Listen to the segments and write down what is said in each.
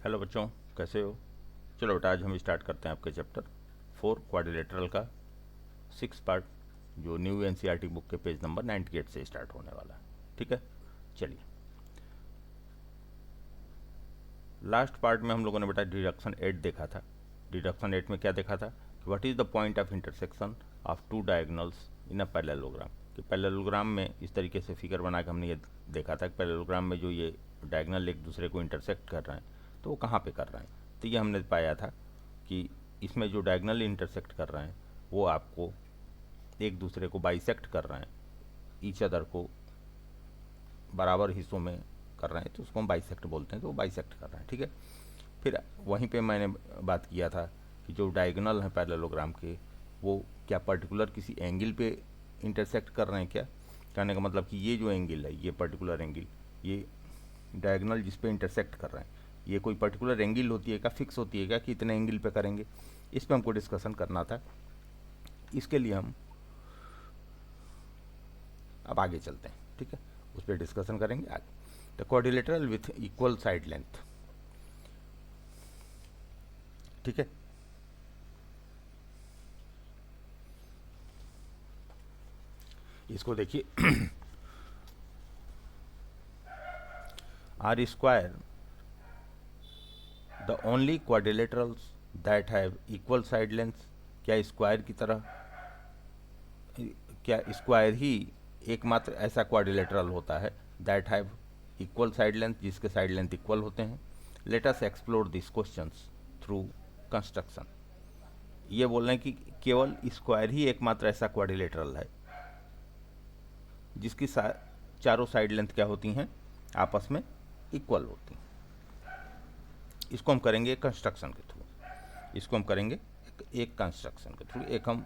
Hello बच्चों, कैसे हो? चलो बेटा, आज हम स्टार्ट करते हैं आपके चैप्टर 4 क्वाड्रिलेटरल का 6 पार्ट, जो न्यू एनसीईआरटी बुक के पेज नंबर 98 से स्टार्ट होने वाला है। ठीक है, चलिए। लास्ट पार्ट में हम लोगों ने बेटा डिडक्शन 8 देखा था। डिडक्शन 8 में क्या देखा था कि what is the point of intersection of two diagonals in a parallelogram. कि पैरेललोग्राम में इस तरीके से फिगर बना के हमने ये देखा था कि पैरेललोग्राम में जो ये डायगोनल एक दूसरे को इंटरसेक्ट कर रहे हैं तो वो कहाँ पे कर रहे हैं। तो ये हमने पाया था कि इसमें जो डायगोनल इंटरसेक्ट कर रहे हैं वो आपको एक दूसरे को बाइसेक्ट कर रहे हैं, ईच अदर को बराबर हिस्सों में कर रहे हैं, तो उसको हम बाइसेक्ट बोलते हैं। तो वो बाइसेक्ट कर रहे हैं, ठीक है। फिर वहीं पे मैंने बात किया था कि जो डायगोनल हैं पैरेललोग्राम के, वो क्या पर्टिकुलर किसी एंगल पे इंटरसेक्ट कर रहे हैं क्या। कहने का मतलब कि ये जो एंगल है, ये पर्टिकुलर एंगल, ये डायगोनल जिस पे इंटरसेक्ट कर रहे हैं, ये कोई पर्टिकुलर एंगल होती है क्या, फिक्स होती है क्या कि इतने एंगल पे करेंगे। इस पर हमको डिस्कशन करना था। इसके लिए हम अब आगे चलते हैं, ठीक है, उस पर डिस्कशन करेंगे आगे। The quadrilateral with equal side length, ठीक है। इसको देखिए are square the only quadrilaterals that have equal side length. क्या स्क्वायर की तरह, क्या स्क्वायर ही एकमात्र ऐसा क्वाड्रिलेटरल होता है that have equal side length, जिसके साइड लेंथ इक्वल होते हैं। Let us explore this questions through construction. ये बोल रहे हैं कि केवल स्क्वायर ही एकमात्र ऐसा क्वाड्रिलेटरल है जिसकी चारों साइड लेंथ क्या होती हैं, आपस में इक्वल होती हैं। इसको हम करेंगे कंस्ट्रक्शन के थ्रू। इसको हम करेंगे एक कंस्ट्रक्शन के थ्रू। एक हम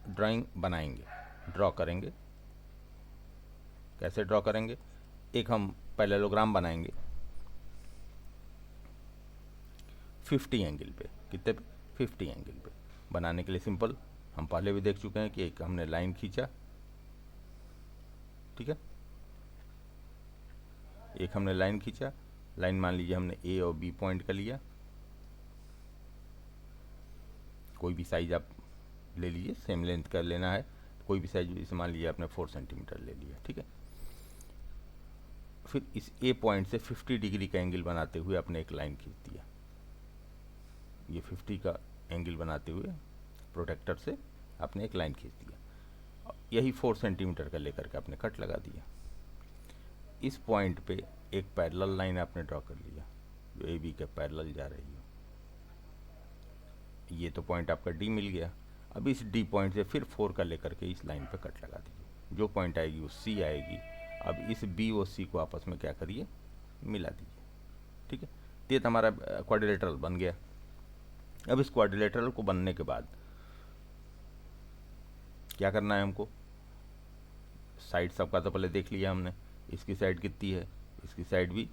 ड्राइंग बनाएंगे, ड्रॉ करेंगे। कैसे ड्रॉ करेंगे? एक हम पैरेललोग्राम बनाएंगे 50 एंगल पे। कितने पे? 50 एंगल पे। बनाने के लिए सिंपल, हम पहले भी देख चुके हैं कि एक हमने लाइन खींचा, ठीक है। एक हमने लाइन खींचा, लाइन मान लीजिए हमने ए और बी पॉइंट का लिया। कोई भी साइज आप ले लीजिए, सेम लेंथ का लेना है, कोई भी साइज, इसे मान लीजिए आपने 4 सेंटीमीटर ले लिया, ठीक है। फिर इस ए पॉइंट से 50 डिग्री का एंगल बनाते हुए आपने एक लाइन खींच दिया। ये 50 का एंगल बनाते हुए प्रोटेक्टर से आपने एक लाइन खींच दिया। यही 4 सेंटीमीटर का लेकर के आपने कट लगा दिया। इस पॉइंट पे एक पैरेलल लाइन आपने ड्रॉ कर लिया जो ए बी के पैरेलल जा रही हो। ये तो पॉइंट आपका डी मिल गया। अब इस डी पॉइंट से फिर 4 का लेकर के इस लाइन पे कट लगा दीजिए। जो पॉइंट आएगी वो सी आएगी। अब इस बी और सी को आपस में क्या करिए, मिला दीजिए, ठीक है। तो ये तो हमारा क्वाड्रिलेटरल बन गया। अब इस क्वाड्रिलेटरल को बनने के बाद क्या करना है हमको? साइड सबका तो पहले देख लिया हमने। इसकी साइड कितनी है? इसकी साइड भी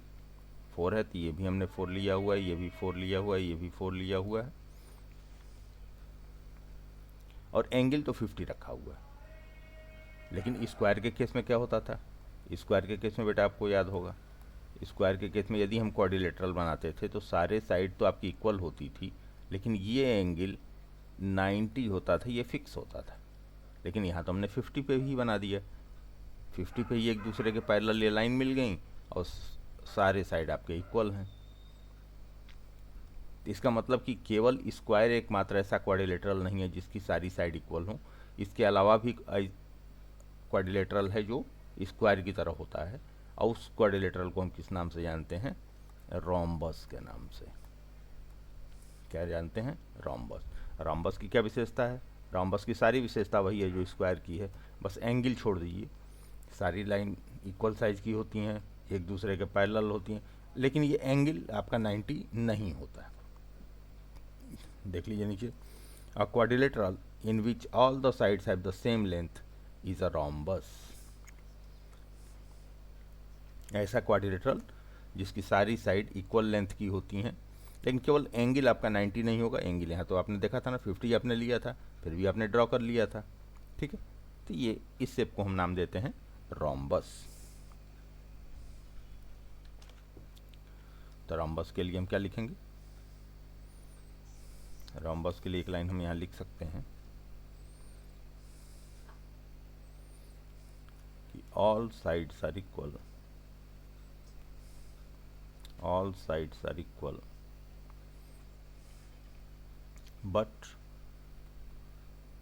4 है, तो ये भी हमने 4 लिया हुआ है, ये भी 4 लिया हुआ है, ये भी 4 लिया हुआ है, और एंगल तो 50 रखा हुआ है। लेकिन स्क्वायर के केस में क्या होता था? स्क्वायर के केस में बेटा आपको याद होगा, स्क्वायर के केस में यदि हम क्वाड्रिलेटरल बनाते थे तो सारे साइड तो आपकी इक्वल होती थी, लेकिन ये एंगल 90 होता था, ये फिक्स होता था। लेकिन यहाँ तो हमने 50 पे ही बना दिया। 50 पे ही एक दूसरे के पैरेलल ये लाइन मिल गई और सारे साइड आपके इक्वल हैं। इसका मतलब कि केवल स्क्वायर एकमात्र ऐसा क्वाड्रिलेटरल नहीं है जिसकी सारी साइड इक्वल हों। इसके अलावा भी क्वाड्रिलेटरल है जो स्क्वायर की तरह होता है, और उस क्वाड्रिलेटरल को हम किस नाम से जानते हैं? रोम्बस के नाम से। क्या जानते हैं? रोम्बस। रोम्बस की क्या विशेषता है? रोम्बस की सारी विशेषता वही है जो स्क्वायर की है, बस एंगल छोड़ दीजिए। सारी लाइन इक्वल साइज की होती हैं, एक दूसरे के पैरेलल होती हैं, लेकिन ये एंगल आपका 90 नहीं होता है। देख लीजिए नीचे, अ quadrilateral in which all the sides have the same length is a rhombus. ऐसा क्वाड्रिलेटरल जिसकी सारी साइड इक्वल लेंथ की होती हैं, लेकिन केवल एंगल आपका 90 नहीं होगा। एंगल यहाँ तो आपने देखा था ना, 50 आपने लिया था, फिर भी आपने ड्रॉ कर लिया था, ठीक है। तो ये इस शेप को हम नाम देते हैं रोम्बस। तो रोम्बस के लिए हम क्या लिखेंगे, रोम्बस के लिए एक लाइन हम यहाँ लिख सकते हैं कि all sides are equal, all sides are equal but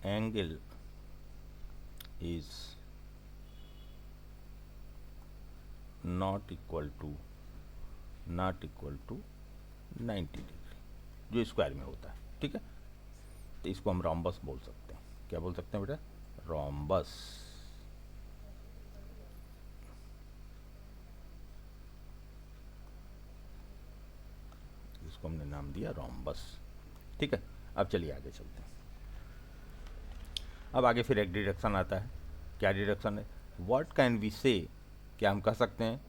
angle is not equal to 90 degree, जो स्क्वायर में होता है। ठीक है, तो इसको हम रोम्बस बोल सकते हैं। क्या बोल सकते हैं बेटा, रोम्बस। इसको हमने नाम दिया रोम्बस। ठीक है, अब चलिए आगे चलते हैं। अब आगे फिर एक डिडक्शन आता है। क्या डिडक्शन है, व्हाट कैन वी से, क्या हम कह सकते हैं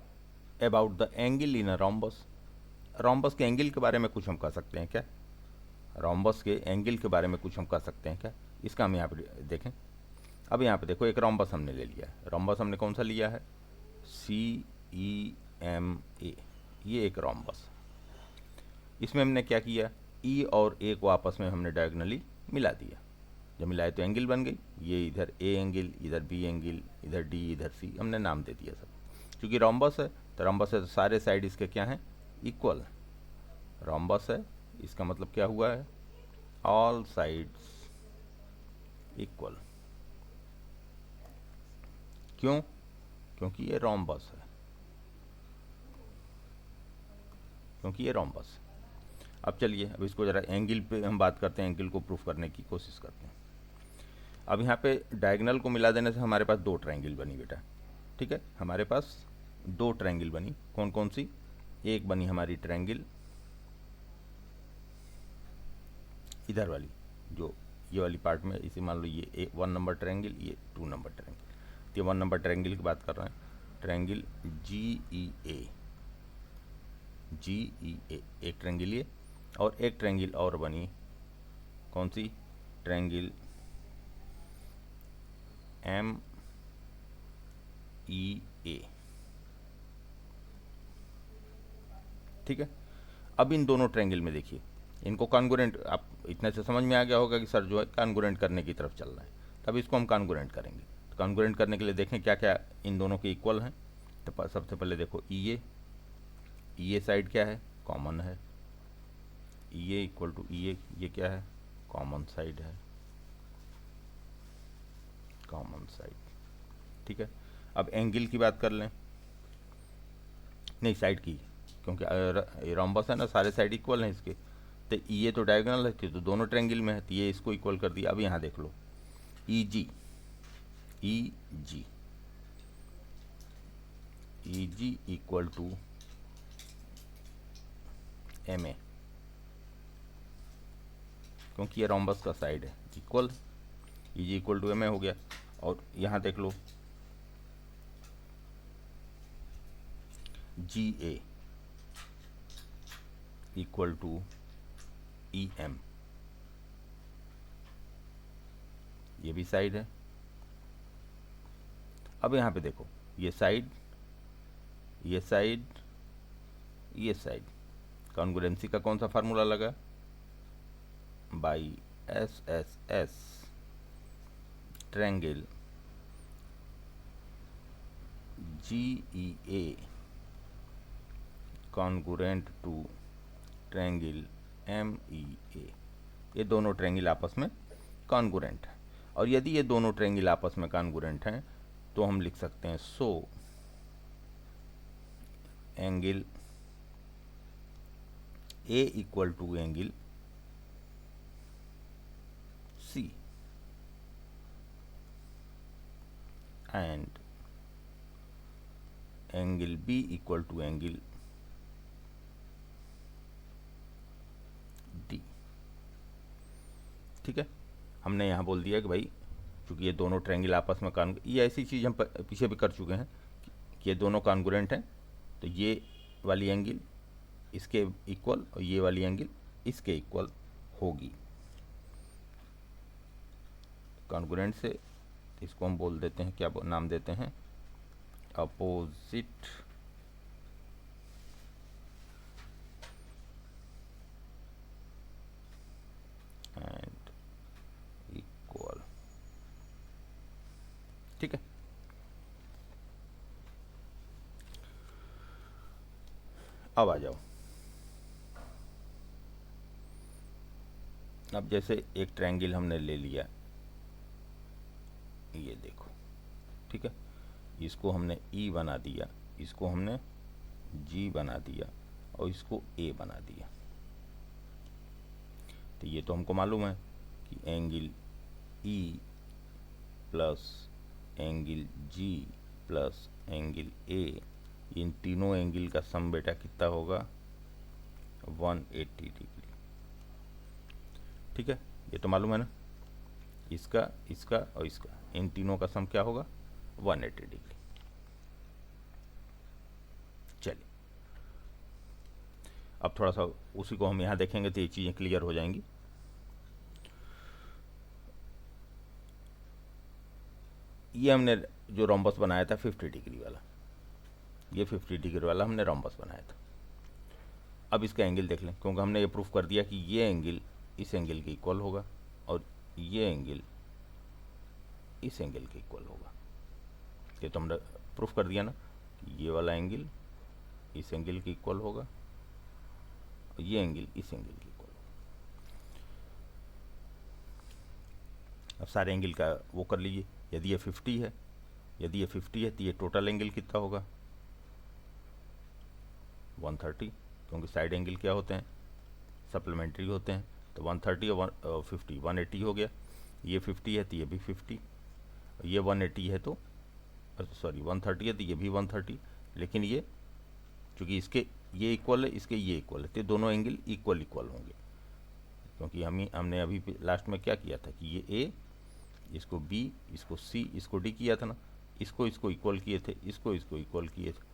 about the angle in a rhombus, rhombus के एंगल के बारे में कुछ हम कह सकते हैं क्या, रोम्बस के एंगल के बारे में कुछ हम कह सकते हैं क्या। इसका हम यहाँ पे देखें। अब यहाँ पे देखो एक रोम्बस हमने ले लिया है। रोम्बस हमने कौन सा लिया है, CEMA, ये एक रोम्बस। इसमें हमने क्या किया, ई और ए को आपस में हमने डायगोनली मिला दिया। जब मिलाए तो एंगल बन गई। ये इधर ए एंगल, इधर बी एंगल, इधर डी, इधर सी, हमने नाम दे दिया सब। क्योंकि रोम्बस है तो रोम्बस है तो सारे साइड इसके क्या हैं, इक्वल। रोम्बस है इसका मतलब क्या हुआ है, ऑल साइड्स इक्वल। क्यों, क्योंकि ये रोम्बस है, क्योंकि ये रोम्बस है। अब चलिए अब इसको ज़रा एंगल पे हम बात करते हैं, एंगल को प्रूफ करने की कोशिश करते हैं। अब यहाँ पे डायगोनल को मिला देने से हमारे पास दो ट्रायंगल बनी बेटा। ठीक है, हमारे पास दो ट्रायंगल बनी। कौन कौन सी, एक बनी हमारी ट्रायंगल इधर वाली, जो ये वाली पार्ट में, इसे मान लो ये 1 नंबर ट्रायंगल, ये 2 नंबर ट्रायंगल। ये 1 नंबर ट्रायंगल की बात कर रहे हैं, ट्रायंगल GEA, एक ट्रायंगल ये, और एक ट्रायंगल और बनी, कौन सी, ट्रायंगल MEA। ठीक है, अब इन दोनों ट्रायंगल में देखिए, इनको कॉन्ग्रुएंट, आप इतने से समझ में आ गया होगा कि सर जो है कॉन्ग्रुएंट करने की तरफ चल रहा है, तब इसको हम कॉन्ग्रुएंट करेंगे। तो कॉन्ग्रुएंट करने के लिए देखें क्या क्या इन दोनों के इक्वल हैं। तो सबसे पहले देखो EA साइड क्या है, कॉमन है, EA इक्वल टू EA, ये क्या है, कॉमन साइड है, कॉमन साइड। ठीक है, अब एंगल की बात कर लें, नहीं साइड की, क्योंकि रोम्बस है ना, सारे साइड इक्वल हैं इसके। तो ये तो डायगोनल है, तो दोनों ट्रायंगल में है, तो ये इसको इक्वल कर दिया। अब यहाँ देख लो EG इक्वल टू MA, क्योंकि ये रोम्बस का साइड है, equal, EG equal to MA हो गया। और यहाँ देख लो GA इक्वल टू EM, ये भी साइड है। अब यहाँ पे देखो ये साइड, ये साइड, ये साइड, कॉन्ग्रुएंसी का कौन सा फार्मूला लगा, by SSS triangle GEA congruent to triangle MEA। ये दोनों ट्रायंगल आपस में कॉन्ग्रुएंट है, और यदि ये दोनों ट्रायंगल आपस में कॉन्ग्रुएंट हैं तो हम लिख सकते हैं so angle A equal to angle C and angle B equal to angle D। ठीक है, हमने यहाँ बोल दिया कि भाई चूँकि ये दोनों ट्रायंगल आपस में ये ऐसी चीज़ हम पीछे भी कर चुके हैं कि ये दोनों कॉन्ग्रुएंट हैं, तो ये वाली एंगल इसके इक्वल और ये वाली एंगल इसके इक्वल होगी। कॉन्ग्रुएंट से इसको हम बोल देते हैं, क्या नाम देते हैं, अपोजिट ठीक है। अब आ जाओ, अब जैसे एक ट्रायंगल हमने ले लिया, ये देखो, ठीक है, इसको हमने ई बना दिया, इसको हमने जी बना दिया और इसको ए बना दिया। तो ये तो हमको मालूम है कि angle E plus angle G plus angle A, इन तीनों एंगल का सम बेटा कितना होगा 180 डिग्री। ठीक है, ये तो मालूम है ना, इसका इसका और इसका, इन तीनों का सम क्या होगा 180 डिग्री। चलिए अब थोड़ा सा उसी को हम यहाँ देखेंगे तो ये चीज़ें क्लियर हो जाएंगी। ये हमने जो रोम्बस बनाया था 50 डिग्री वाला, ये 50 डिग्री वाला हमने रोम्बस बनाया था। अब इसका एंगल देख लें, क्योंकि हमने ये प्रूफ कर दिया कि ये एंगल इस एंगल के इक्वल होगा और ये एंगल इस एंगल के इक्वल होगा। ये तो हमने प्रूफ कर दिया ना कि ये वाला एंगल इस एंगल के इक्वल होगा और ये एंगल इस एंगल के इक्वल होगा। अब सारे एंगल का वो कर लीजिए। यदि ये 50 है, यदि ये 50 है तो ये टोटल एंगल कितना होगा 130, क्योंकि साइड एंगल क्या होते हैं सप्लीमेंट्री होते हैं। तो 130 और 50 180 हो गया। ये 50 है तो ये भी 50, ये 180 है तो सॉरी 130 है तो ये भी 130, लेकिन ये चूँकि इसके ये इक्वल है, इसके ये इक्वल है, तो दोनों एंगल इक्वल होंगे। क्योंकि हमने अभी लास्ट में क्या किया था कि ये ए, इसको बी, इसको सी, इसको डी किया था ना, इसको इक्वल किए थे, इसको इक्वल किए थे।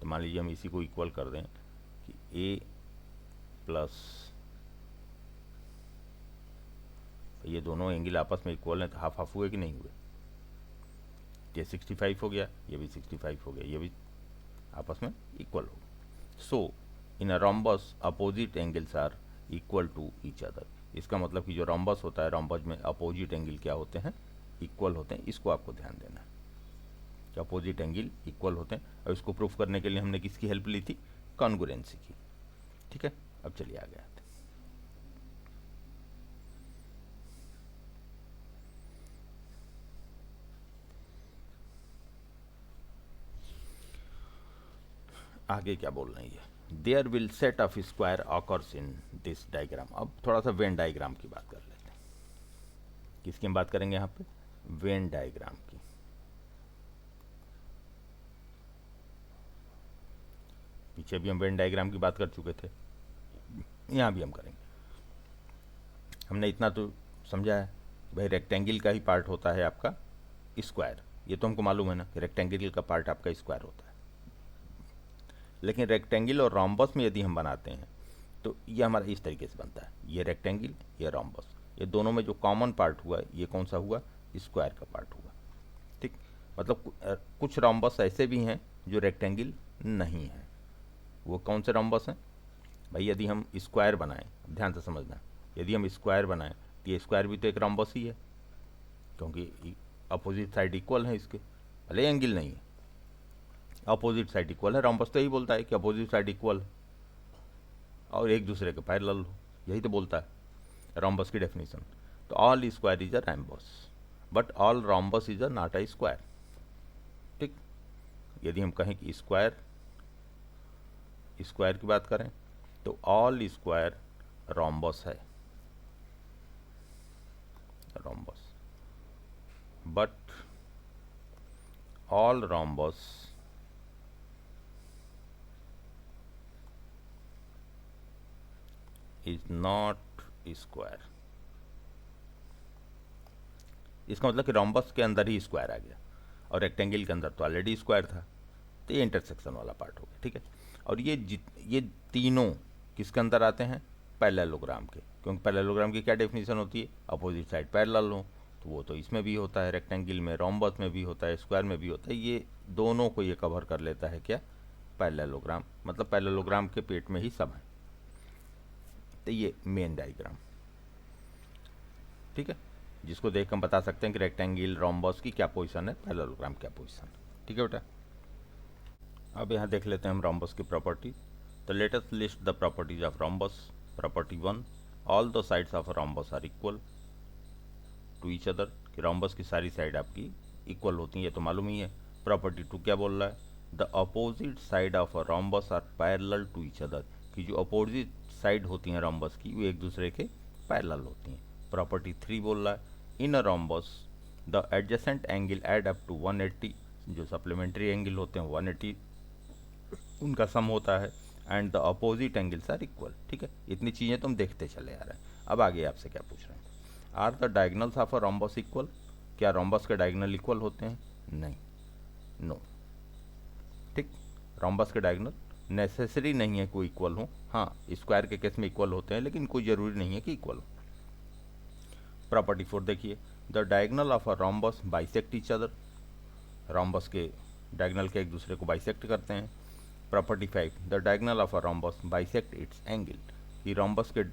तो मान लीजिए हम इसी को इक्वल कर दें कि ए प्लस, ये दोनों एंगल आपस में इक्वल हैं तो हाफ हाफ हुए कि नहीं हुए। ये 65 हो गया, ये भी 65 हो गया, ये भी आपस में इक्वल हो गया। So in a rhombus opposite angles are equal to each other. इसका मतलब कि जो रोम्बस होता है, रोम्बस में अपोजिट एंगल क्या होते हैं इक्वल होते हैं। इसको आपको ध्यान देना है कि अपोजिट एंगल इक्वल होते हैं। और इसको प्रूफ करने के लिए हमने किसकी हेल्प ली थी कॉन्ग्रुएंसी की। ठीक है, अब चलिए आगे आते हैं। आगे क्या बोल रही है, there will set of square occurs in this diagram. अब थोड़ा सा वेन डायग्राम की बात कर लेते हैं। किसकी हम बात करेंगे यहाँ पे, वेन डायग्राम की। पीछे भी हम वेन डायग्राम की बात कर चुके थे, यहाँ भी हम करेंगे। हमने इतना तो समझा है भाई रेक्टेंगल का ही पार्ट होता है आपका स्क्वायर, ये तो हमको मालूम है ना कि रेक्टेंगल का पार्ट आपका स्क्वायर होता है। लेकिन रेक्टेंगल और रोम्बस में यदि हम बनाते हैं तो ये हमारा इस तरीके से बनता है, ये रेक्टेंगल ये रोम्बस, ये दोनों में जो कॉमन पार्ट हुआ ये कौन सा हुआ स्क्वायर का पार्ट हुआ। ठीक, मतलब कुछ रोम्बस ऐसे भी हैं जो रेक्टेंगल नहीं है। वो कौन से रोम्बस हैं भाई, यदि हम स्क्वायर बनाएं, ध्यान से समझना, यदि हम स्क्वायर बनाएं तो ये स्क्वायर भी तो एक रोम्बस ही है, क्योंकि अपोजिट साइड इक्वल है इसके, भले एंगल नहीं है, अपोजिट साइड इक्वल है। रोम्बस तो यही बोलता है कि अपोजिट साइड इक्वल और एक दूसरे के पैरेलल हो, यही तो बोलता है रोम्बस की डेफिनेशन। तो all square is a rhombus but all rhombus is a not a square. ठीक, यदि हम कहें कि स्क्वायर की बात करें तो ऑल स्क्वायर रोम्बस है, rhombus, but all rhombus is not square. इसका मतलब कि रोम्बस के अंदर ही स्क्वायर आ गया और रेक्टेंगल के अंदर तो ऑलरेडी स्क्वायर था, तो ये इंटरसेक्शन वाला पार्ट हो गया। ठीक है, और ये तीनों किसके अंदर आते हैं पैरेललोग्राम के, क्योंकि पैरेललोग्राम की क्या डेफिनेशन होती है अपोजिट साइड पैरेलल हो, तो वो तो इसमें भी होता है, रेक्टेंगल में, रोम्बस में भी होता है, स्क्वायर में भी होता है। ये दोनों को ये कवर कर लेता है क्या पैरेललोग्राम, मतलब पैरेललोग्राम के पेट में ही सब है। तो ये मेन डायग्राम। ठीक है, जिसको देख हम बता सकते हैं कि रेक्टेंगल रोम्बस की क्या पोजीशन है, पैरेललोग्राम क्या पोजीशन है। ठीक है बेटा, अब यहाँ देख लेते हैं हम रोम्बस की प्रॉपर्टी। तो let us list the properties of rhombus. Property 1, all the sides of rhombus are equal to each other, कि रोम्बस की सारी साइड आपकी इक्वल होती हैं, ये तो मालूम ही है। प्रॉपर्टी 2 क्या बोल रहा है, the opposite side of a rhombus are parallel to each other, कि जो अपोजिट साइड होती हैं रोम्बस की वो एक दूसरे के पैरेलल होती हैं। प्रॉपर्टी 3 बोल रहा है, in a rhombus the adjacent angle add up to 180, जो सप्लीमेंट्री एंगल होते हैं 180 उनका सम होता है, and the opposite angles are equal. ठीक है, इतनी चीज़ें तुम देखते चले आ रहे हैं। अब आगे आपसे क्या पूछ रहे हैं, are the diagonals of a rhombus equal, क्या रोम्बस के डायगनल इक्वल होते हैं? नहीं, नो। ठीक, रोम्बस के डायगनल नेसेसरी नहीं है कोई इक्वल हो, हाँ स्क्वायर के केस में इक्वल होते हैं लेकिन कोई ज़रूरी नहीं है कि इक्वल हो। प्रॉपर्टी 4 देखिए, the diagonal of a rhombus bisect each other, rhombus के डायगनल के एक दूसरे को बाइसेक्ट करते हैं। Property 5, the diagonal of a rhombus bisect it's angle, कि रोम्बस के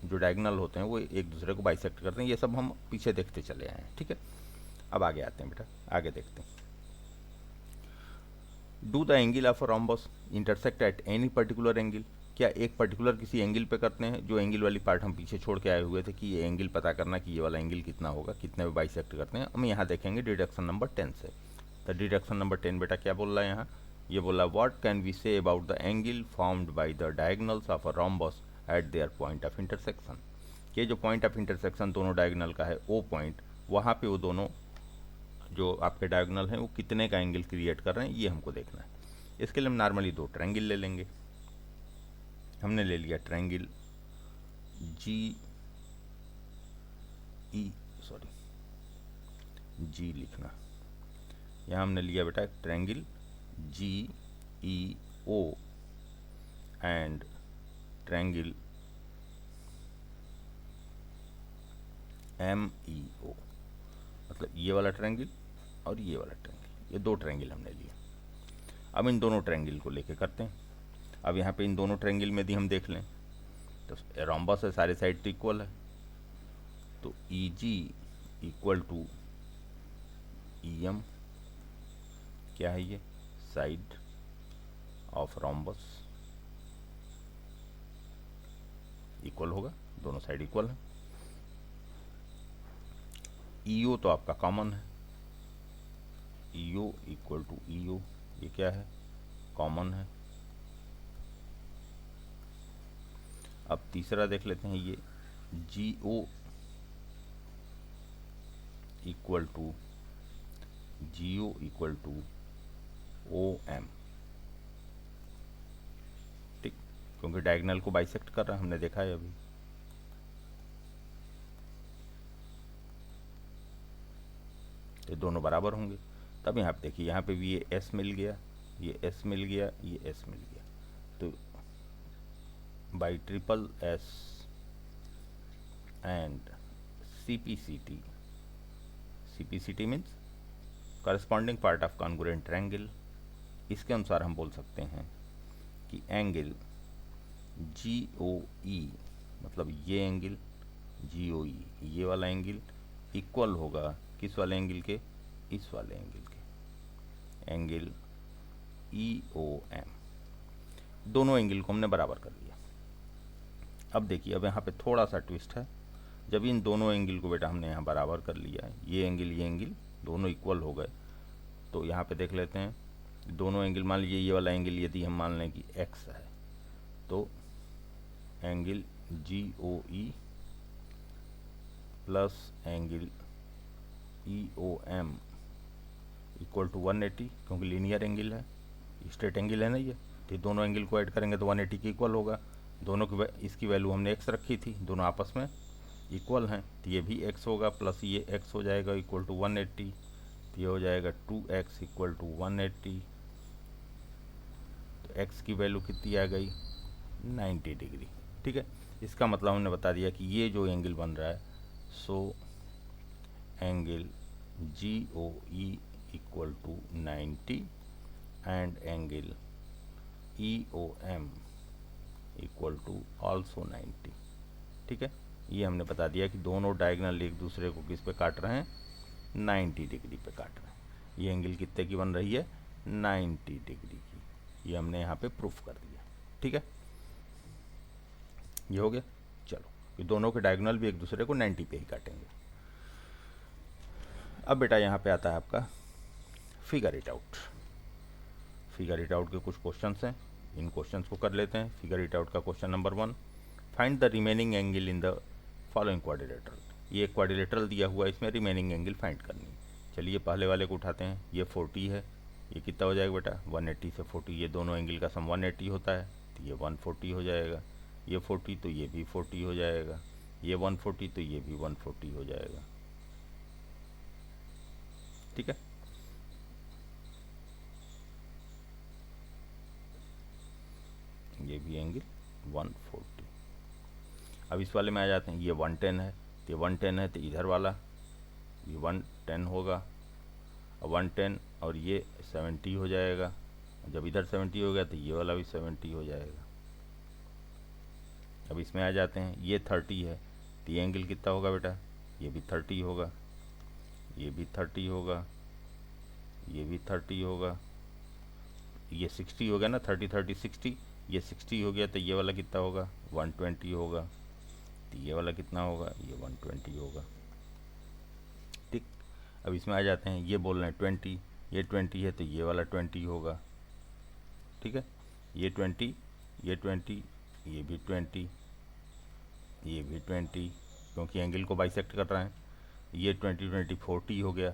जो डायगनल होते हैं वो एक दूसरे को बाइसेक्ट करते हैं। ये सब हम पीछे देखते चले आए हैं। ठीक है, अब आगे आते हैं बेटा, आगे देखते हैं। Do the angle of a rhombus intersect at any particular angle, क्या एक पर्टिकुलर किसी एंगल पे करते हैं? जो एंगल वाली पार्ट हम पीछे छोड़ के आए हुए थे कि ये एंगल पता करना कि ये वाला एंगल कितना होगा, कितने में बाइसेक्ट करते हैं, हम यहाँ देखेंगे डिडक्शन नंबर 10 से। तो डिडक्शन नंबर 10 बेटा क्या बोल रहा है यहाँ, ये बोला what can we say about the angle formed by the diagonals of a rhombus at their point of intersection, ये जो पॉइंट ऑफ इंटरसेक्शन दोनों डायगनल का है ओ पॉइंट, वहाँ पे वो दोनों जो आपके डायगोनल हैं वो कितने का एंगल क्रिएट कर रहे हैं ये हमको देखना है। इसके लिए हम नॉर्मली दो ट्रायंगल ले लेंगे। हमने ले लिया ट्रायंगल जी ई, सॉरी जी लिखना, यहाँ हमने लिया बेटा triangle G E O and triangle M E O, मतलब ये वाला ट्रायंगल और ये वाला ट्रायंगल, ये दो ट्रायंगल हमने लिए। अब इन दोनों ट्रायंगल को लेके करते हैं। अब यहाँ पे इन दोनों ट्रायंगल में यदि हम देख लें तो रोम्बस है, सारे साइड तो इक्वल है, तो ई जी इक्वल टू ई एम, क्या है ये, साइड ऑफ रोम्बस इक्वल होगा, दोनों साइड इक्वल है। ई ओ तो आपका कॉमन है, ई ओ इक्वल टू ई ओ, ये क्या है, कॉमन है। अब तीसरा देख लेते हैं, ये G O equal to G O equal to O M. ठीक, क्योंकि डायगोनल को बाइसेक्ट कर रहा है, हमने देखा है अभी। ये दोनों बराबर होंगे, तब यहाँ पे देखिए, यहाँ पे भी ये एस मिल गया, ये एस मिल गया, ये एस मिल गया, तो by triple S and CPCT, CPCT means corresponding part of congruent triangle, इसके अनुसार हम बोल सकते हैं कि एंगल GOE, मतलब ये एंगल GOE, ये वाला एंगल इक्वल होगा किस वाले एंगल के, इस वाले एंगल के, एंगल EOM। दोनों एंगल को हमने बराबर कर लिया। अब देखिए, अब यहाँ पे थोड़ा सा ट्विस्ट है, जब इन दोनों एंगल को बेटा हमने यहाँ बराबर कर लिया, ये एंगल दोनों इक्वल हो गए, तो यहाँ पे देख लेते हैं दोनों एंगल, मान लीजिए ये वाला एंगल यदि हम मान लें कि x है, तो angle GOE plus angle EOM equal to 180, क्योंकि लीनियर एंगल है, स्ट्रेट एंगल है ना ये, तो दोनों एंगल को ऐड करेंगे तो 180 के इक्वल होगा। दोनों की इसकी वैल्यू हमने x रखी थी, दोनों आपस में इक्वल हैं, तो ये भी x होगा प्लस ये x हो जाएगा इक्वल टू 180, तो ये हो जाएगा 2x इक्वल टू 180, तो x की वैल्यू कितनी आ गई, 90 डिग्री। ठीक है, इसका मतलब हमने बता दिया कि ये जो एंगल बन रहा है, so angle GOE equal to 90 and angle EOM equal to also 90। ठीक है, ये हमने बता दिया कि दोनों डायगनल एक दूसरे को किस पे काट रहे हैं, 90 डिग्री पे काट रहे हैं। ये एंगल कितने की बन रही है, 90 डिग्री की। ये हमने यहाँ पे प्रूफ कर दिया। ठीक है, ये हो गया। चलो, ये दोनों के डायगोनल भी एक दूसरे को 90 पे ही काटेंगे। अब बेटा यहाँ पे आता है आपका figure it out. Figure it out के कुछ क्वेश्चंस हैं, इन क्वेश्चंस को कर लेते हैं। फिगर इट आउट का question number 1, find the remaining angle in the following quadrilateral. ये क्वाड्रिलेटरल दिया हुआ है, इसमें रिमेनिंग एंगल फाइंड करनी है। चलिए पहले वाले को उठाते हैं। ये 40 है, ये कितना हो जाएगा बेटा, 180 से 40, ये दोनों एंगल का सम 180 होता है, तो ये 140 हो जाएगा। ये 40 तो ये भी 40 हो जाएगा, ये 140 तो ये भी 140 हो जाएगा। ठीक है, ये भी एंगल 140। अब इस वाले में आ जाते हैं। ये 110 है, तो ये 110 है, तो इधर वाला ये 110 होगा, और 110 और ये 70 हो जाएगा। जब इधर 70 हो गया तो ये वाला भी 70 हो जाएगा। अब इसमें आ जाते हैं। ये 30 है, तो ये एंगल कितना होगा बेटा, ये भी 30 होगा, ये भी 30 होगा, ये भी 30 होगा। ये 60 हो गया ना, 30 30 60, ये 60 हो गया, तो ये वाला कितना होगा, 120 होगा। तो ये वाला कितना होगा, ये 120 होगा। ठीक, अब इसमें आ जाते हैं। ये बोल रहे हैं 20, ये 20 है, तो ये वाला 20 होगा। ठीक है, ये 20, ये 20, ये भी 20, ये भी 20, क्योंकि एंगल को बाइसेक्ट कर रहे हैं। ये 20 20 40 हो गया,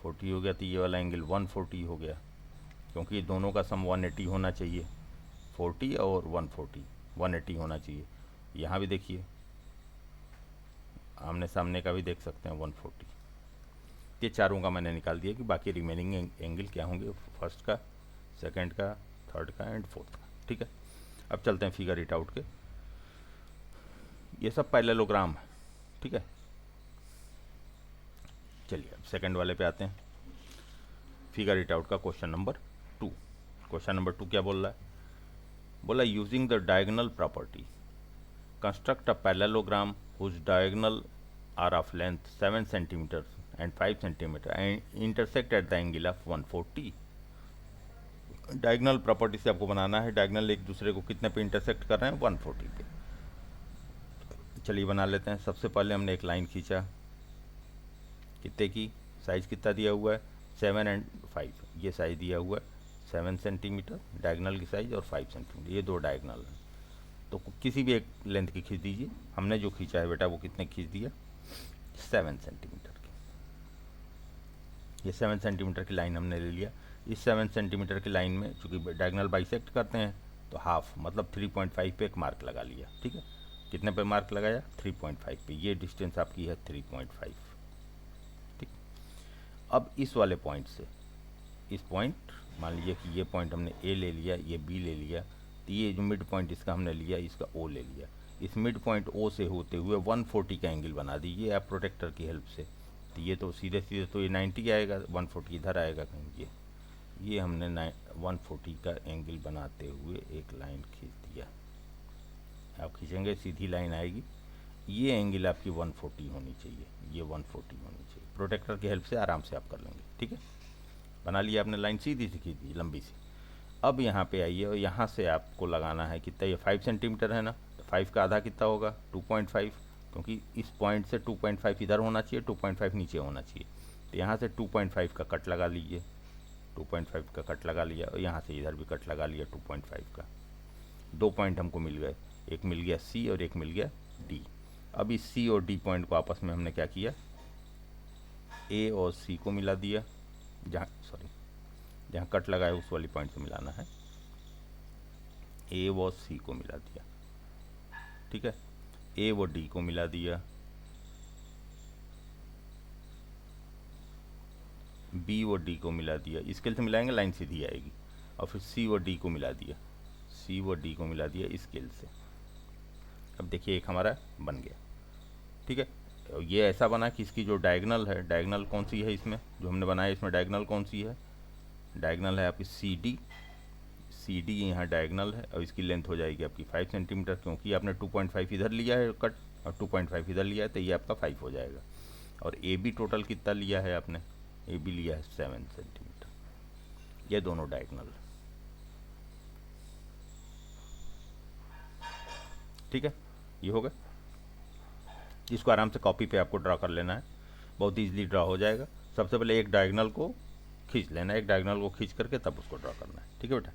40 हो गया, तो ये वाला एंगल 140 हो गया, क्योंकि ये दोनों का सम 180 होना चाहिए। 40 और 140 180 होना चाहिए। यहाँ भी देखिए, आमने सामने का भी देख सकते हैं 140। ये चारों का मैंने निकाल दिया कि बाकी रिमेनिंग एंगल क्या होंगे, फर्स्ट का, सेकंड का, थर्ड का एंड फोर्थ का। ठीक है, अब चलते हैं फिगर इट आउट के। ये सब पैरेललोग्राम है। ठीक है, चलिए अब सेकंड वाले पे आते हैं। फिगर इट आउट का क्वेश्चन नंबर 2। क्वेश्चन नंबर 2 क्या बोल रहा है, बोला using the diagonal property construct a parallelogram whose diagonal are of length 7 centimetre and 5 centimetre and intersect at the angle of 140। Diagonal property से आपको बनाना है, डायगोनल एक दूसरे को कितने पे इंटरसेक्ट कर रहे हैं, 140 पे। चलिए बना लेते हैं। सबसे पहले हमने एक लाइन खींचा, कितने की, साइज कितना दिया हुआ है, 7 एंड 5, ये साइज दिया हुआ है 7 सेंटीमीटर डायगोनल की साइज, और 5 सेंटीमीटर, ये दो डायगोनल हैं। तो किसी भी एक लेंथ की खींच दीजिए। हमने जो खींचा है बेटा वो कितने खींच दिया, 7 सेंटीमीटर की। ये 7 सेंटीमीटर की लाइन हमने ले लिया। इस 7 सेंटीमीटर की लाइन में चूँकि डायगोनल बाइसेक्ट करते हैं, तो हाफ मतलब 3.5 पे एक मार्क लगा लिया। ठीक है, कितने पे मार्क लगाया, 3.5 पे। ये डिस्टेंस आपकी है 3.5। ठीक, अब इस वाले पॉइंट से इस पॉइंट, मान लीजिए कि ये पॉइंट हमने ए ले लिया, ये बी ले लिया, तो ये जो मिड पॉइंट इसका हमने लिया, इसका ओ ले लिया। इस मिड पॉइंट ओ से होते हुए 140 का एंगल बना दीजिए आप प्रोटेक्टर की हेल्प से। तो ये तो सीधे सीधे तो ये 90 आएगा, 140 इधर आएगा कहीं। ये हमने 140 का एंगल बनाते हुए एक लाइन खींच दिया। आप खींचेंगे सीधी लाइन आएगी। ये एंगल आपकी 140 होनी चाहिए, ये 140 होनी चाहिए। प्रोटेक्टर की हेल्प से आराम से आप कर लेंगे। ठीक है, बना लिया आपने लाइन, सीधी सी खींच दी, लंबी सी। अब यहाँ पे आइए और यहाँ से आपको लगाना है कितना, ये 5 सेंटीमीटर है ना, तो 5 का आधा कितना होगा, 2.5, क्योंकि इस पॉइंट से 2.5 इधर होना चाहिए, 2.5 नीचे होना चाहिए। तो यहाँ से 2.5 का कट लगा लीजिए, 2.5 का कट लगा लिया, और यहाँ से इधर भी कट लगा लिया 2.5 का। 2 पॉइंट हमको मिल गए, एक मिल गया सी और एक मिल गया डी। अब इस सी और डी पॉइंट को आपस में हमने क्या किया, ए और सी को मिला दिया, जहाँ कट लगाया उस वाली पॉइंट से मिलाना है, ए व सी को मिला दिया। ठीक है, ए व डी को मिला दिया, बी व डी को मिला दिया, स्केल से मिलाएंगे लाइन सीधी आएगी। और फिर सी व डी को मिला दिया, सी व डी को मिला दिया स्केल से। अब देखिए एक हमारा बन गया। ठीक है, ये ऐसा बना कि इसकी जो डायगोनल है, डायगोनल कौन सी है इसमें जो हमने बनाया, इसमें डायगोनल कौन सी है, डायगोनल है आपकी सी डी। सी डी यहाँ डायगोनल है, और इसकी लेंथ हो जाएगी आपकी 5 सेंटीमीटर, क्योंकि आपने 2.5 इधर लिया है कट, और 2.5 इधर लिया है, तो ये आपका 5 हो जाएगा। और ए बी टोटल कितना लिया है आपने, ए बी लिया है 7 सेंटीमीटर। ये दोनों डायगोनल, ठीक है, ये हो गया। इसको आराम से कॉपी पे आपको ड्रा कर लेना है, बहुत ईजिली ड्रा हो जाएगा। सबसे पहले एक डायगोनल को खींच लेना है, एक डायगोनल को खींच करके तब उसको ड्रा करना है, ठीक है बेटा।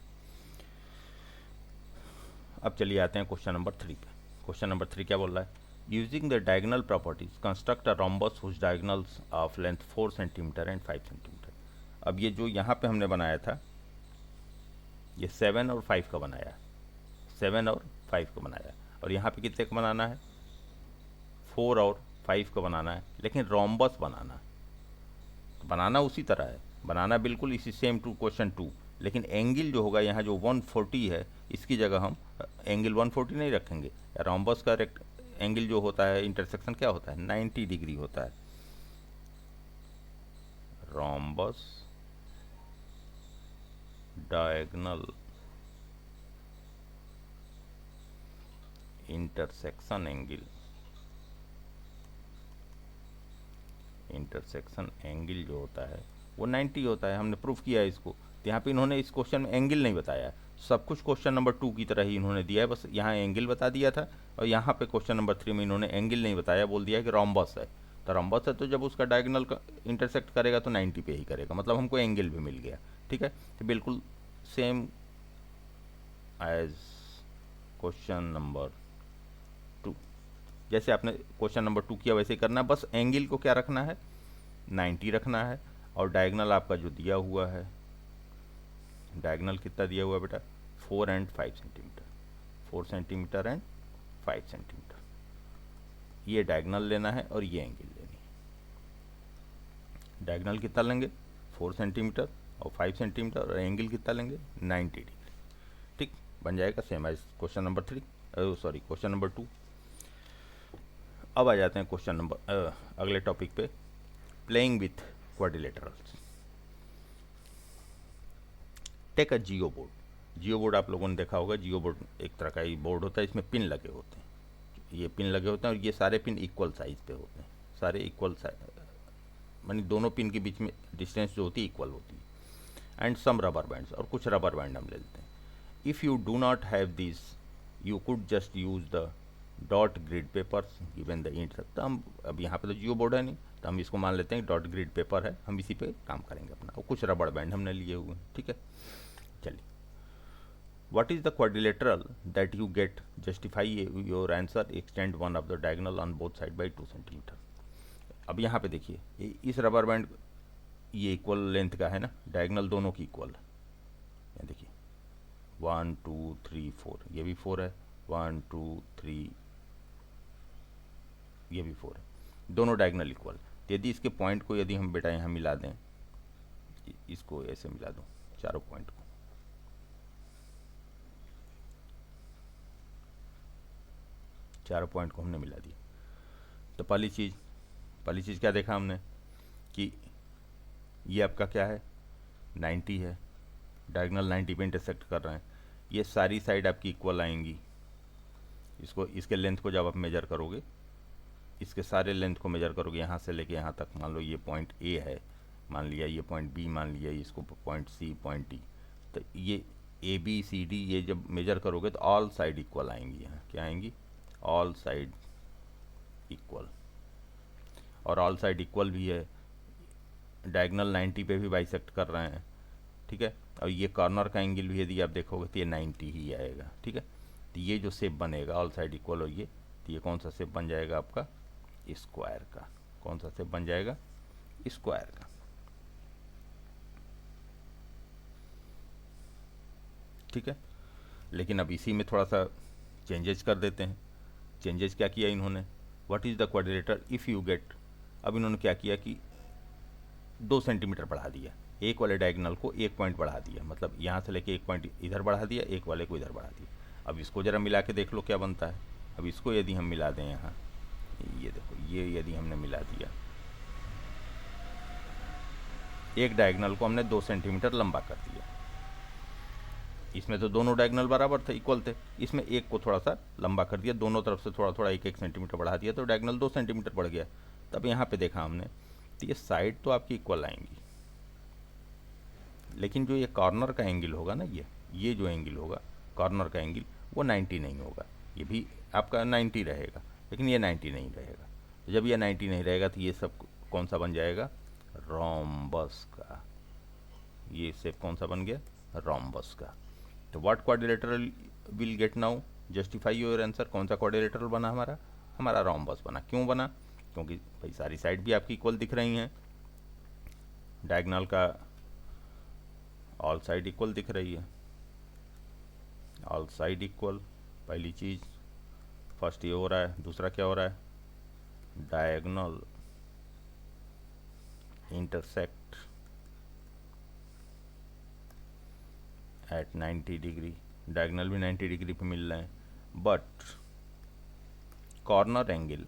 अब चलिए आते हैं क्वेश्चन नंबर 3 पे। क्वेश्चन नंबर 3 क्या बोल रहा है, using the diagonal properties construct a rhombus whose diagonals of length 4 centimetre and 5 centimetre. अब ये जो यहाँ पे हमने बनाया था, ये 7 और 5 का बनाया, 7 और 5 का बनाया, और यहाँ पे कितने का बनाना है, 4 और 5 का बनाना है, लेकिन रोम्बस बनाना उसी तरह है, बनाना बिल्कुल इसी सेम टू क्वेश्चन 2, लेकिन एंगल जो होगा यहाँ जो 140 है, इसकी जगह हम एंगल 140 नहीं रखेंगे। रोम्बस का एंगल जो होता है, इंटरसेक्शन क्या होता है, 90 डिग्री होता है। रोम्बस डायगोनल इंटरसेक्शन एंगल जो होता है वो 90 होता है। हमने प्रूफ किया है इसको। तो यहाँ पे इन्होंने इस क्वेश्चन में एंगल नहीं बताया, सब कुछ क्वेश्चन नंबर 2 की तरह ही इन्होंने दिया है, बस यहाँ एंगल बता दिया था, और यहाँ पे क्वेश्चन नंबर 3 में इन्होंने एंगल नहीं बताया, बोल दिया कि रोम्बस है। तो रोम्बस है तो जब उसका डायगोनल इंटरसेक्ट करेगा तो 90 पे ही करेगा, मतलब हमको एंगल भी मिल गया, ठीक है। तो बिल्कुल सेम एज क्वेश्चन नंबर 2, जैसे आपने क्वेश्चन नंबर 2 किया वैसे ही करना है, बस एंगल को क्या रखना है, 90 रखना है, और डायगोनल आपका जो दिया हुआ है, डायगोनल कितना दिया हुआ है बेटा, 4 and 5 centimetre, 4 centimetre and 5 centimetre. ये डायगोनल लेना है और ये एंगल लेनी है। डायगोनल कितना लेंगे, 4 सेंटीमीटर और 5 सेंटीमीटर, और एंगल कितना लेंगे, 90 डिग्री, ठीक, बन जाएगा same as question number 3, sorry question number 2। अब आ जाते हैं क्वेश्चन नंबर अगले टॉपिक पे, playing with quadrilaterals. Take a geoboard. Geoboard आप लोगों ने देखा होगा, जियो बोर्ड एक तरह का ही बोर्ड होता है, इसमें पिन लगे होते हैं, ये पिन लगे होते हैं, और ये सारे पिन इक्वल साइज पे होते हैं, सारे इक्वल साइज, मानी दोनों पिन के बीच में डिस्टेंस जो होती है इक्वल होती है, एंड सम रबर बैंड्स, और कुछ रबर बैंड हम ले लेते हैं। If you do not have this you could just use the dot grid papers given the int. तो हम अब यहाँ पे तो जियो बोर्ड है नहीं, तो हम इसको मान लेते हैं डॉट ग्रिड पेपर है, हम इसी पे काम करेंगे अपना, और कुछ रबड़ बैंड हमने लिए हुए हैं, ठीक है। चलिए, what is the quadrilateral that you get, justify your answer, extend one of the diagonal on both side by 2 centimetre. अब यहाँ पे देखिए, इस रबर बैंड ये इक्वल लेंथ का है ना, डायगोनल दोनों की इक्वल है, ये देखिए 1 2 3 4, ये भी 4 है, 1 2 3, ये भी 4 है, दोनों डायगोनल इक्वल। यदि इसके पॉइंट को यदि हम बेटा यहाँ मिला दें, इसको ऐसे मिला दूँ, चारों पॉइंट को, चारों पॉइंट को हमने मिला दिया, तो पहली चीज़ क्या देखा हमने कि ये आपका क्या है, 90 है, डायगोनल 90 पे इंटरसेक्ट कर रहे हैं, ये सारी साइड आपकी इक्वल आएंगी। इसके लेंथ को जब आप मेजर करोगे, इसके सारे लेंथ को मेजर करोगे, यहाँ से लेके यहाँ तक, मान लो ये पॉइंट ए है, मान लिया ये पॉइंट बी, मान लिया इसको पॉइंट सी, पॉइंट डी, तो ये ए बी सी डी ये जब मेजर करोगे तो ऑल साइड इक्वल आएंगी। यहाँ क्या आएंगी, ऑल साइड इक्वल, और ऑल साइड इक्वल भी है, डायगोनल 90 पे भी बाइसेक्ट कर रहे हैं, ठीक है, और ये कॉर्नर का एंगल भी यदि आप देखोगे तो ये 90 ही आएगा, ठीक है। तो ये जो शेप बनेगा ऑल साइड इक्वल, और ये कौन सा शेप बन जाएगा आपका, स्क्वायर का। कौन सा शेप बन जाएगा, स्क्वायर का, ठीक है। लेकिन अब इसी में थोड़ा सा चेंजेस कर देते हैं। चेंजेस क्या किया इन्होंने, what is the quadrilateral if you get, अब इन्होंने क्या किया कि 2 सेंटीमीटर बढ़ा दिया, एक वाले डायगोनल को 1 पॉइंट बढ़ा दिया, मतलब यहाँ से लेके 1 पॉइंट इधर बढ़ा दिया, एक वाले को इधर बढ़ा दिया। अब इसको ज़रा मिला के देख लो क्या बनता है। अब इसको यदि हम मिला दें यहाँ, ये देखो, ये यदि हमने मिला दिया, एक डायगोनल को हमने 2 सेंटीमीटर लंबा कर दिया, इसमें तो दोनों डायगोनल बराबर थे, इक्वल थे, इसमें एक को थोड़ा सा लंबा कर दिया, दोनों तरफ से थोड़ा थोड़ा 1-1 सेंटीमीटर बढ़ा दिया, तो डायगोनल 2 सेंटीमीटर बढ़ गया। तब यहाँ पे देखा हमने तो ये साइड तो आपकी इक्वल आएंगी, लेकिन जो ये कॉर्नर का एंगल होगा ना, ये जो एंगल होगा कॉर्नर का एंगल, वो 90 नहीं होगा। ये भी आपका 90 रहेगा, लेकिन ये 90 नहीं रहेगा। तो जब ये 90 नहीं रहेगा तो ये सब कौन सा बन जाएगा, रोम्बस का। ये शेप कौन सा बन गया, रोम्बस का। तो what quadrilateral will get now, justify your answer. कौन सा क्वाड्रिलेटरल बना हमारा, हमारा रोम्बस बना। क्यों बना, क्योंकि भाई सारी साइड भी आपकी इक्वल दिख रही हैं, डायगोनल का ऑल साइड इक्वल दिख रही है, ऑल साइड इक्वल, पहली चीज़। फर्स्ट ये हो रहा है, दूसरा क्या हो रहा है, diagonal intersect at 90 degree, diagonal भी 90 डिग्री पे मिल रहे हैं, but corner angle,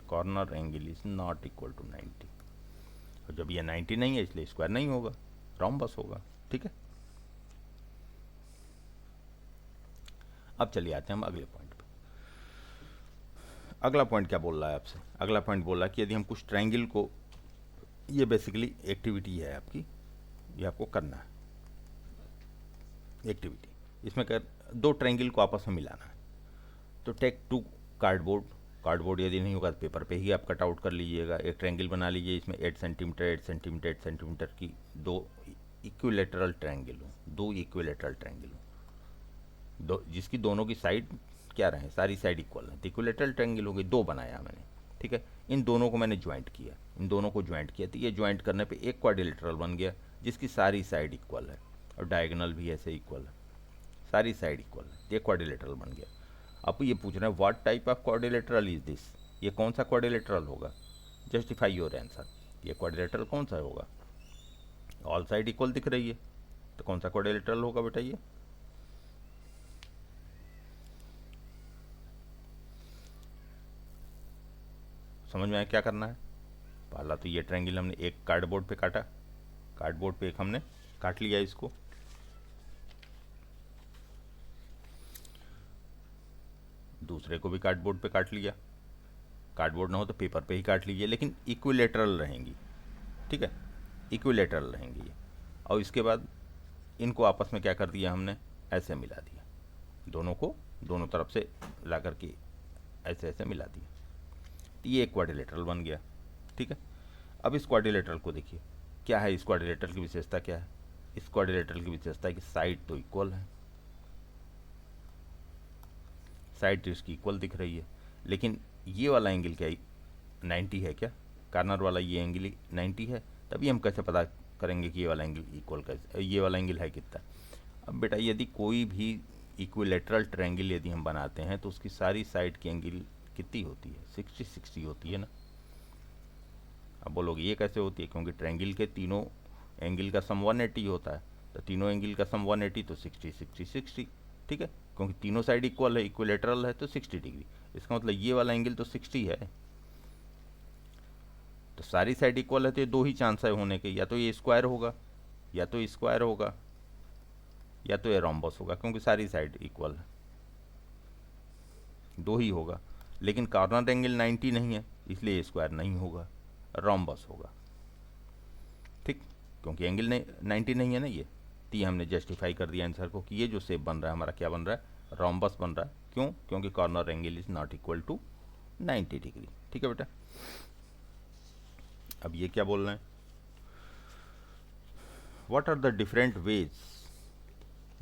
corner angle is not equal to 90। और जब ये 90 नहीं है इसलिए स्क्वायर नहीं होगा, रोम्बस होगा। ठीक है, अब चलिए आते हैं हम अगले पॉइंट पे। अगला पॉइंट क्या बोल रहा है आपसे, अगला पॉइंट बोल रहा है कि यदि हम कुछ ट्रायंगल को, ये बेसिकली एक्टिविटी है आपकी, ये आपको करना है एक्टिविटी, इसमें कर दो ट्रायंगल को आपस में मिलाना है। तो टेक टू कार्डबोर्ड, कार्डबोर्ड यदि नहीं होगा तो पेपर पे ही आप कट आउट कर लीजिएगा। एक ट्रायंगल बना लीजिए, इसमें 8 सेंटीमीटर 8 सेंटीमीटर 8 सेंटीमीटर की दो इक्विलेटरल ट्रायंगल हो, दो इक्विलेटरल ट्रायंगल हो, दो जिसकी दोनों की साइड क्या रहे, सारी साइड इक्वल है, तो इक्विलेटरल ट्रायंगल हो गई। दो बनाया मैंने, ठीक है। इन दोनों को मैंने ज्वाइंट किया, इन दोनों को ज्वाइंट किया, तो ये ज्वाइंट करने पे एक क्वाड्रिलेटरल बन गया जिसकी सारी साइड इक्वल है और डायगोनल भी ऐसे इक्वल है, सारी साइड इक्वल है, ये क्वाड्रिलेटरल बन गया। आपको ये पूछ रहे हैं what type of quadrilateral is this, ये कौन सा क्वाड्रिलेटरल होगा, जस्टिफाई योर आंसर। ये क्वाड्रिलेटरल कौन सा होगा, ऑल साइड इक्वल दिख रही है, तो कौन सा क्वाड्रिलेटरल होगा बेटा, ये समझ में आया क्या करना है। पहला तो ये ट्रायंगल हमने एक कार्डबोर्ड पे काटा, कार्डबोर्ड पे एक हमने काट लिया इसको, दूसरे को भी कार्डबोर्ड पे काट लिया, कार्डबोर्ड ना हो तो पेपर पे ही काट लीजिए, लेकिन इक्विलेटरल रहेंगी, ठीक है, इक्विलेटरल रहेंगी ये। और इसके बाद इनको आपस में क्या कर दिया हमने, ऐसे मिला दिया, दोनों को दोनों तरफ से ला करके ऐसे ऐसे मिला दिया, तो ये एक क्वाड्रिलेटरल बन गया, ठीक है। अब इस क्वाड्रिलेटरल को देखिए, क्या है इस क्वाड्रिलेटरल की विशेषता, क्या है इस क्वाड्रिलेटरल की विशेषता है कि साइड तो इक्वल है, साइड तो इसकी इक्वल दिख रही है, लेकिन ये वाला एंगल क्या 90 है क्या, कॉर्नर वाला ये एंगल 90 है, तभी हम कैसे पता करेंगे कि ये वाला एंगल इक्वल कैसे, ये वाला एंगल है कितना। अब बेटा यदि कोई भी इक्विलेटरल ट्रायंगल यदि हम बनाते हैं तो उसकी सारी साइड की एंगल कितनी होती है, 60-60 होती है ना। अब बोलोगे ये कैसे होती है, क्योंकि ट्रायंगल के तीनों एंगल का सम 180 होता है, तो तीनों एंगल का सम 180 तो 60-60-60, ठीक है, क्योंकि तीनों साइड इक्वल है, इक्विलेटरल है तो 60 डिग्री, इसका मतलब ये वाला एंगल तो 60 है, तो सारी साइड इक्वल है तो ये दो ही चांस है होने के, या तो ये स्क्वायर होगा, या तो स्क्वायर होगा, या तो ये रोम्बस होगा, क्योंकि सारी साइड इक्वल है, दो ही होगा। लेकिन कॉर्नर एंगल 90 नहीं है इसलिए स्क्वायर नहीं होगा, रोम्बस होगा, ठीक, क्योंकि एंगल 90 नहीं है ना ये, तो ये हमने जस्टिफाई कर दिया आंसर को कि ये जो शेप बन रहा है हमारा क्या बन रहा है, रोम्बस बन रहा है। क्यों, क्योंकि corner angle is not equal to 90 degree, ठीक है बेटा। अब ये क्या बोल रहे हैं, what are the different ways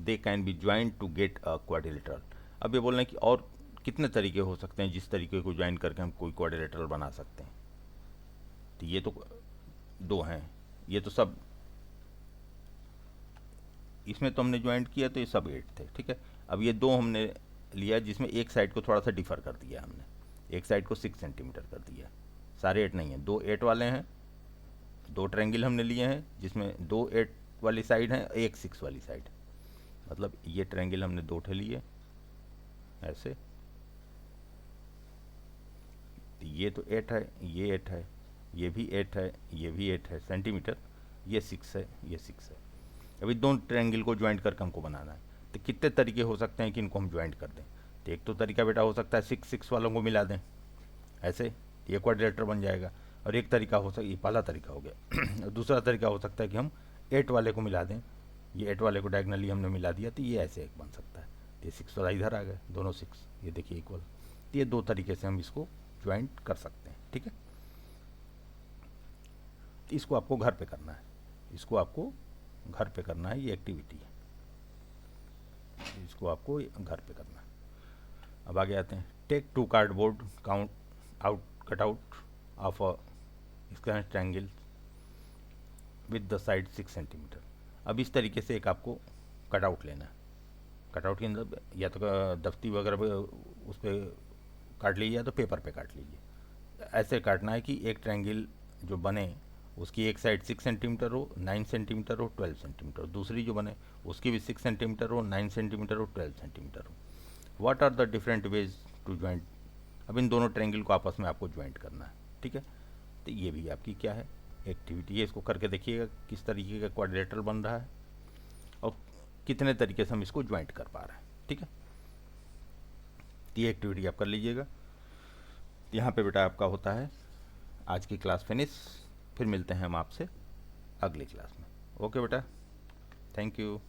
they can be joint to get a quadrilateral. अब ये बोल रहे हैं कि और कितने तरीके हो सकते हैं जिस तरीके को ज्वाइन करके हम कोई क्वाड्रिलेटरल बना सकते हैं, तो ये तो दो हैं, ये तो सब इसमें तो हमने ज्वाइंट किया तो ये सब 8 थे, ठीक है। अब ये दो हमने लिया जिसमें एक साइड को थोड़ा सा डिफर कर दिया हमने, एक साइड को 6 सेंटीमीटर कर दिया, सारे 8 नहीं है, दो 8 वाले हैं, दो ट्रायंगल हमने लिए हैं जिसमें दो 8 वाली साइड है, एक 6 वाली साइड, मतलब ये ट्रायंगल हमने दो ठे लिए ऐसे, ये तो 8 है, ये 8 है, ये भी 8 है, ये भी 8 है सेंटीमीटर, ये 6 है, ये 6 है। अभी दोनों ट्रायंगल को ज्वाइंट करके हमको बनाना है, तो कितने तरीके हो सकते हैं कि इनको हम ज्वाइंट कर दें। तो एक तो तरीका बेटा हो सकता है 6 6 वालों को मिला दें, ऐसे ये क्वाड्रिलेटरल बन जाएगा। और एक तरीका हो सकता है, ये पहला तरीका हो गया। और दूसरा तरीका हो सकता है कि हम 8 वाले को मिला दें, ये 8 वाले को डायगनली हमने मिला दिया, तो ये ऐसे एक बन सकता है। तो ये 6 वाला इधर आ गया, दोनों 6, ये देखिए इक्वल। तो ये दो तरीके से हम इसको ज्वाइंट कर सकते हैं, ठीक है। तो इसको आपको घर पे करना है, इसको आपको घर पे करना है, ये एक्टिविटी है, इसको आपको घर पे करना है। अब आगे आते हैं। Take 2 cardboard count out cut out of a square triangle with the side 6 centimetre. अब इस तरीके से एक आपको कट आउट लेना है। कट आउट के अंदर या तो दफ्ती वगैरह पे उस पर काट लीजिए या तो पेपर पे काट लीजिए। ऐसे काटना है कि एक ट्रायंगल जो बने उसकी एक साइड 6 सेंटीमीटर हो, 9 सेंटीमीटर हो, 12 सेंटीमीटर, दूसरी जो बने उसकी भी 6 सेंटीमीटर हो, 9 सेंटीमीटर हो, 12 सेंटीमीटर हो। What are the different ways to joint. अब इन दोनों ट्रायंगल को आपस में आपको ज्वाइंट करना है, ठीक है। तो ये भी आपकी क्या है, एक्टिविटी है। इसको करके देखिएगा किस तरीके का क्वाड्रिलेटरल बन रहा है और कितने तरीके से हम इसको ज्वाइंट कर पा रहे हैं, ठीक है। तो ये एक्टिविटी आप कर लीजिएगा। यहाँ पे बेटा आपका होता है आज की क्लास फिनिश। फिर मिलते हैं हम आपसे अगली क्लास में। ओके बेटा, थैंक यू।